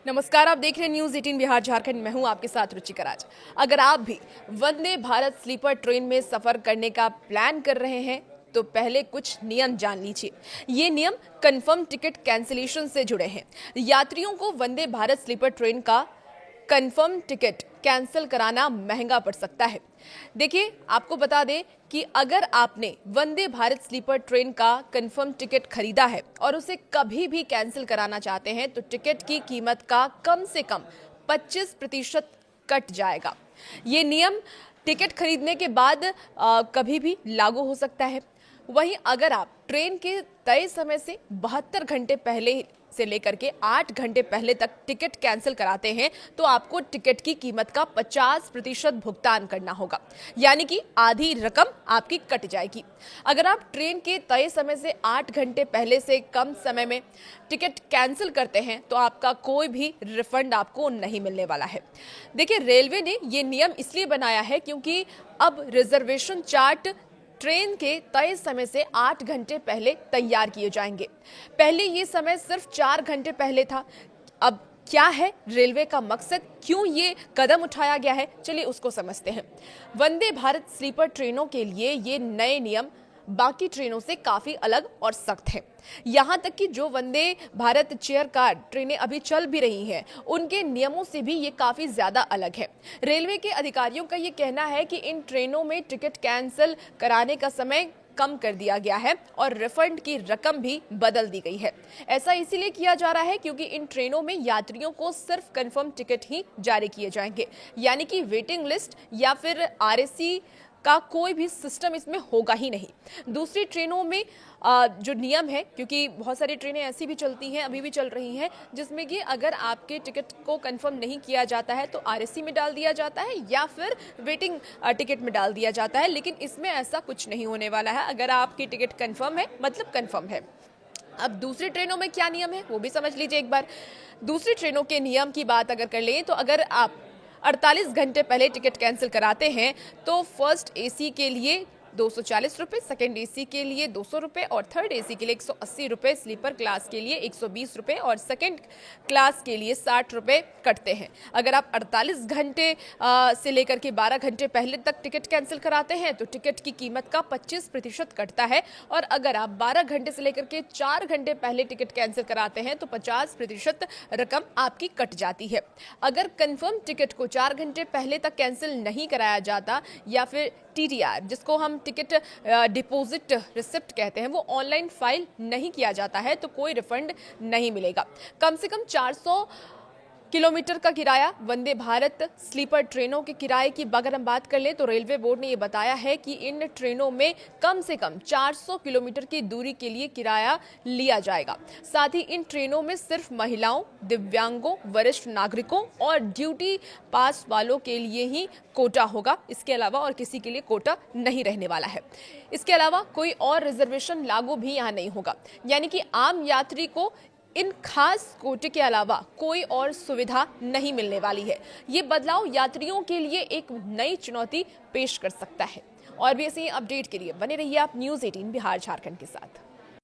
नमस्कार, आप देख रहे हैं न्यूज 18 बिहार झारखंड। मैं हूं आपके साथ रुचिका राज। अगर आप भी वंदे भारत स्लीपर ट्रेन में सफर करने का प्लान कर रहे हैं तो पहले कुछ नियम जान लीजिए। ये नियम कंफर्म टिकट कैंसिलेशन से जुड़े हैं। यात्रियों को वंदे भारत स्लीपर ट्रेन का कंफर्म टिकट कैंसिल कराना महंगा पड़ सकता है। देखिए, आपको बता दें कि अगर आपने वंदे भारत स्लीपर ट्रेन का कंफर्म टिकट खरीदा है और उसे कभी भी कैंसिल कराना चाहते हैं तो टिकट की कीमत का कम से कम 25% कट जाएगा। ये नियम टिकट खरीदने के बाद कभी भी लागू हो सकता है। वहीं अगर आप ट्रेन के तय समय से 72 घंटे पहले से लेकर के 8 घंटे पहले तक टिकट कैंसिल कराते हैं तो आपको टिकट की कीमत का 50% भुगतान करना होगा, यानी कि आधी रकम आपकी कट जाएगी। अगर आप ट्रेन के तय समय से 8 घंटे पहले से कम समय में टिकट कैंसिल करते हैं तो आपका कोई भी रिफंड आपको नहीं मिलने वाला है। देखिए, रेलवे ने ये नियम इसलिए बनाया है क्योंकि अब रिजर्वेशन चार्ट ट्रेन के तय समय से 8 घंटे पहले तैयार किए जाएंगे। पहले ये समय सिर्फ 4 घंटे पहले था। अब क्या है रेलवे का मकसद, क्यों ये कदम उठाया गया है, चलिए उसको समझते हैं। वंदे भारत स्लीपर ट्रेनों के लिए ये नए नियम बाकी ट्रेनों से काफी अलग और सख्त है। यहां तक कि जो वंदे भारत चेयर कार ट्रेनें अभी चल भी रही हैं, उनके नियमों से भी ये काफी ज्यादा अलग है। रेलवे के अधिकारियों का ये कहना है कि इन ट्रेनों में टिकट कैंसिल कराने का समय कम कर दिया गया है और रिफंड की रकम भी बदल दी गई है। ऐसा इसीलिए किया जा रहा है क्योंकि इन ट्रेनों में यात्रियों को सिर्फ कंफर्म टिकट ही जारी किए जाएंगे, यानी कि वेटिंग लिस्ट या फिर आरएसी का कोई भी सिस्टम इसमें होगा ही नहीं। दूसरी ट्रेनों में जो नियम है, क्योंकि बहुत सारी ट्रेनें ऐसी भी चलती हैं, अभी भी चल रही हैं, जिसमें कि अगर आपके टिकट को कंफर्म नहीं किया जाता है तो आरएसी में डाल दिया जाता है या फिर वेटिंग टिकट में डाल दिया जाता है। लेकिन इसमें ऐसा कुछ नहीं होने वाला है। अगर आपकी टिकट कंफर्म है मतलब कंफर्म है। अब दूसरी ट्रेनों में क्या नियम है वो भी समझ लीजिए एक बार। दूसरी ट्रेनों के नियम की बात अगर कर लें तो अगर आप 48 घंटे पहले टिकट कैंसिल कराते हैं तो फर्स्ट एसी के लिए 240 रुपये, सेकेंड एसी के लिए 200 रुपये और थर्ड एसी के लिए 180 रुपये, स्लीपर क्लास के लिए 120 रुपये और सेकेंड क्लास के लिए 60 रुपये कटते हैं। अगर आप 48 घंटे से लेकर के 12 घंटे पहले तक टिकट कैंसिल कराते हैं तो टिकट की कीमत का 25% कटता है और अगर आप 12 घंटे से लेकर के 4 घंटे पहले टिकट कैंसिल कराते हैं तो 50% रकम आपकी कट जाती है। अगर कंफर्म टिकट को 4 घंटे पहले तक कैंसिल नहीं कराया जाता या फिर टीटीआर, जिसको हम टिकट डिपॉजिट रिसिप्ट कहते हैं, वो ऑनलाइन फाइल नहीं किया जाता है तो कोई रिफंड नहीं मिलेगा। कम से कम 400 किलोमीटर का किराया वंदे भारत स्लीपर ट्रेनों के किराए की अगर हम बात कर लें तो रेलवे बोर्ड ने ये बताया है कि इन ट्रेनों में कम से कम 400 किलोमीटर की दूरी के लिए किराया लिया जाएगा। साथ ही इन ट्रेनों में सिर्फ महिलाओं, दिव्यांगों, वरिष्ठ नागरिकों और ड्यूटी पास वालों के लिए ही कोटा होगा। इसके अलावा और किसी के लिए कोटा नहीं रहने वाला है। इसके अलावा कोई और रिजर्वेशन लागू भी यहाँ नहीं होगा, यानी कि आम यात्री को इन खास कोटे के अलावा कोई और सुविधा नहीं मिलने वाली है। ये बदलाव यात्रियों के लिए एक नई चुनौती पेश कर सकता है। और भी ऐसे अपडेट के लिए बने रहिए आप न्यूज़ 18 बिहार झारखंड के साथ।